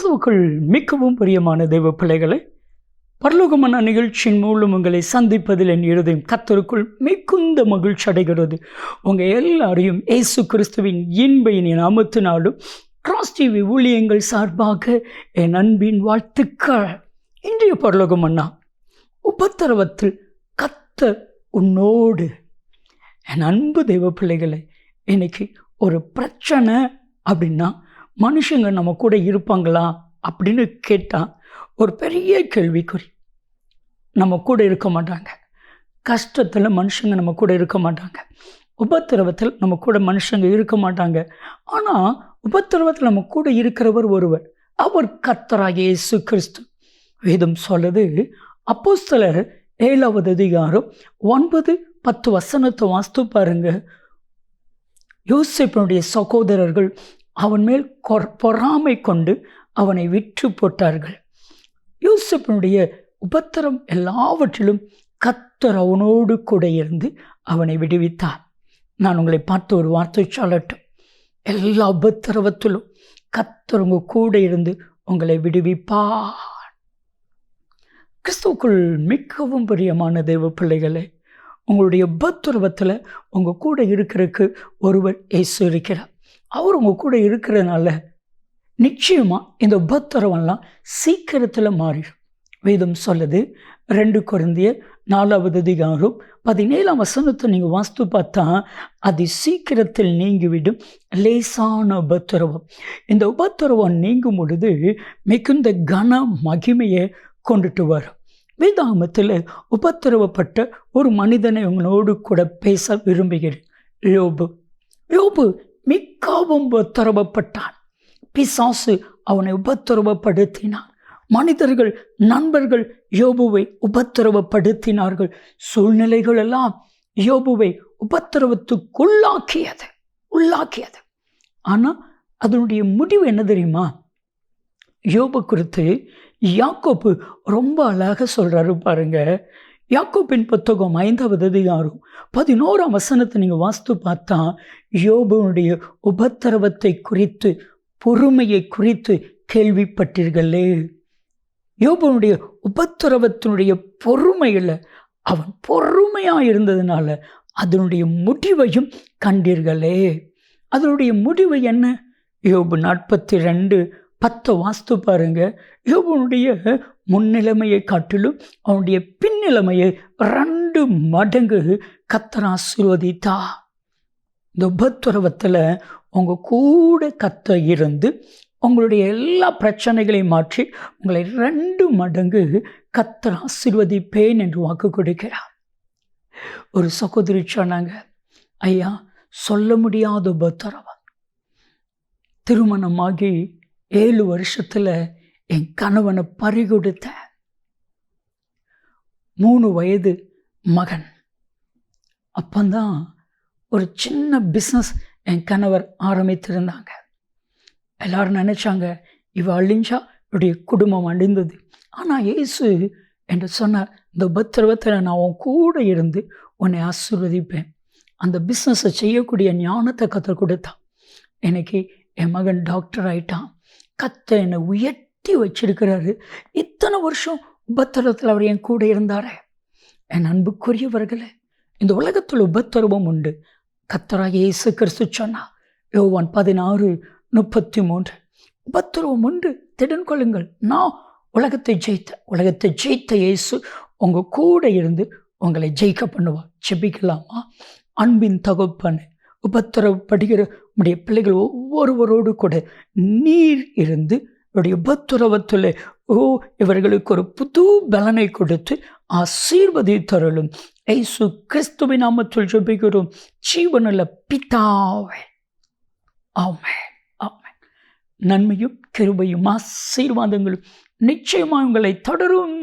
கிறிஸ்துவுக்குள் மிகவும் பிரியமான தெய்வ பிள்ளைகளை, பரலோகமான நிகழ்ச்சியின் மூலம் உங்களை சந்திப்பதில் என் இருதயம் கர்த்தருக்குள் மிகுந்த மகிழ்ச்சி அடைகிறது. உங்கள் எல்லாரையும் இயேசு கிறிஸ்துவின் இன்பையின் நாமத்தினாலும் கிராஸ் டிவி ஊழியங்கள் சார்பாக என் அன்பின் வாழ்த்துக்கள். இன்றைய பரலோகமன்னா, உபத்திரவத்தில் கர்த்தர் உன்னோடு. என் அன்பு தெய்வ பிள்ளைகளை, இன்னைக்கு ஒரு பிரச்சனை அப்படின்னா மனுஷங்க நம்ம கூட இருப்பாங்களா அப்படின்னு கேட்டால் ஒரு பெரிய கேள்விக்குறி. நம்ம கூட இருக்க மாட்டாங்க. கஷ்டத்தில் மனுஷங்க நம்ம கூட இருக்க மாட்டாங்க. உபத்திரவத்தில் நம்ம கூட மனுஷங்க இருக்க மாட்டாங்க. ஆனால் உபத்திரவத்தில் நம்ம கூட இருக்கிறவர் ஒருவர், அவர் கர்த்தராகிய இயேசு கிறிஸ்து. வேதம் சொல்லுது, அப்போஸ்தலர் 7வது அதிகாரம் 9-10 வசனத்தை வாஸ்து பாருங்க. யோசேப்பினுடைய சகோதரர்கள் அவன் மேல் பொறாமை கொண்டு அவனை விற்று போட்டார்கள். யோசேப்பினுடைய உபத்திரம் எல்லாவற்றிலும் கர்த்தர் அவனோடு கூட இருந்து அவனை விடுவித்தார். நான் உங்களை பார்த்து ஒரு வார்த்தை சொல்லட்டும். எல்லா உபத்திரவத்திலும் கர்த்தர் உங்க கூட இருந்து உங்களை விடுவிப்பார். கிறிஸ்துவுக்குள் மிகவும் பிரியமான தெய்வ பிள்ளைகளே, உங்களுடைய உபத்திரவத்தில் உங்கள் கூட இருக்கிறதுக்கு ஒருவர் இயேசு இருக்கிறார். அவர் உங்கள் கூட இருக்கிறதுனால நிச்சயமாக இந்த உபத்திரவம்லாம் சீக்கிரத்தில் மாறிடும். வேதம் சொல்லுது, 2 கொரிந்தியர் 4வது அதிகாரம் 17 வசனத்தை நீங்கள் வாஸ்து பார்த்தா, அது சீக்கிரத்தில் நீங்கிவிடும் லேசான உபத்திரவம். இந்த உபத்திரவம் நீங்கும் பொழுது மிகுந்த கன மகிமையை கொண்டுட்டு வரும். வேதாகமத்தில் உபத்திரவப்பட்ட ஒரு மனிதனை உங்களோடு கூட பேச விரும்புகிறேன். யோபு மிகவும் உபத்திரவப்பட்டான். பிசாசு அவனை உபத்திரவப்படுத்தினான். மனிதர்கள், நண்பர்கள் யோபுவை உபத்திரவப்படுத்தினார்கள். சூழ்நிலைகள் எல்லாம் யோபுவை உபத்திரவத்துக்குள்ளாக்கியது. ஆனால் அதனுடைய முடிவு என்ன தெரியுமா? யோபு குறித்து யாக்கோபு ரொம்ப அழகாக சொல்கிறாரு பாருங்க. யாக்கோபின் புத்தகம் 5வது அதிகாரம் 11 வசனத்தை நீங்கள் வாஸ்து பார்த்தா, யோபுனுடைய உபத்திரவத்தை குறித்து, பொறுமையை குறித்து கேள்விப்பட்டீர்களே. யோபுனுடைய உபத்திரவத்தினுடைய பொறுமையில் அவன் பொறுமையாக இருந்ததுனால அதனுடைய முடிவையும் கண்டீர்களே. அதனுடைய முடிவு என்ன? யோபு 42:10 வாஸ்து பாருங்க. யோபுனுடைய முன்னிலைமையை காட்டிலும் அவனுடைய பின்னிலைமையை 2 மடங்கு கர்த்தர் ஆசீர்வதித்தார். இந்த உபத்திரவத்தில் உங்கள் கூட கர்த்தர் இருந்து உங்களுடைய எல்லா பிரச்சனைகளையும் மாற்றி உங்களை 2 மடங்கு கர்த்தர் ஆசீர்வதிப்பேன் என்று வாக்கு கொடுக்கிறார். ஒரு சகோதரி சொன்னாங்க, ஐயா, சொல்ல முடியாத உபத்திரவம். திருமணமாகி 7 வருஷத்தில் என் கணவனை பறிகொடுத்த 3 வயது மகன். அப்பந்தான் ஒரு சின்ன பிஸ்னஸ் என் கணவர் ஆரம்பித்திருந்தாங்க. எல்லாரும் நினச்சாங்க, இவ அழிஞ்சா இவருடைய குடும்பம் அழிந்தது. ஆனால் இயேசு என்று சொன்னார், இந்த உபத்திரவத்தில் நான் உன் கூட இருந்து உன்னை ஆசீர்வதிப்பேன். அந்த பிஸ்னஸை செய்யக்கூடிய ஞானத்தை கற்றுக் கொடுத்தான். எனக்கு என் மகன் டாக்டர் ஆயிட்டான். கர்த்தர் என்னை உயர்த்தி வச்சிருக்கிறாரு. இத்தனை வருஷம் உபத்திரவத்தில் அவர் என் கூட இருந்தாரே. என் அன்புக்குரியவர்களே, இந்த உலகத்தில் உபத்திரவம் உண்டு. கர்த்தராகிய இயேசு கிறிஸ்து சொன்னார், யோவான் 16:33, உபத்திரவம் உண்டு, திடன் கொள்ளுங்கள், நான் உலகத்தை ஜெயித்த இயேசு உங்கள் கூட இருந்து உங்களை ஜெயிக்க பண்ணுவார். ஜெபிக்கலாமா? அன்பின் தகப்பனே, உபத்திரவப்படுகிற உடைய பிள்ளைகள் ஒவ்வொருவரோடு கூட நீர் இருந்து இவருடைய உபத்திரவத்தில் இவர்களுக்கு ஒரு புது பலனை கொடுத்து ஆசீர்வதித்தருளும். இயேசு கிறிஸ்துவின் நாமத்தில் ஜெபிக்கிறோம் ஜீவனுள்ள பிதாவே, ஆமென், ஆமென். நன்மையும் கிருபையும் ஆசீர்வாதங்களும் நிச்சயமாக உங்களை தொடரும்.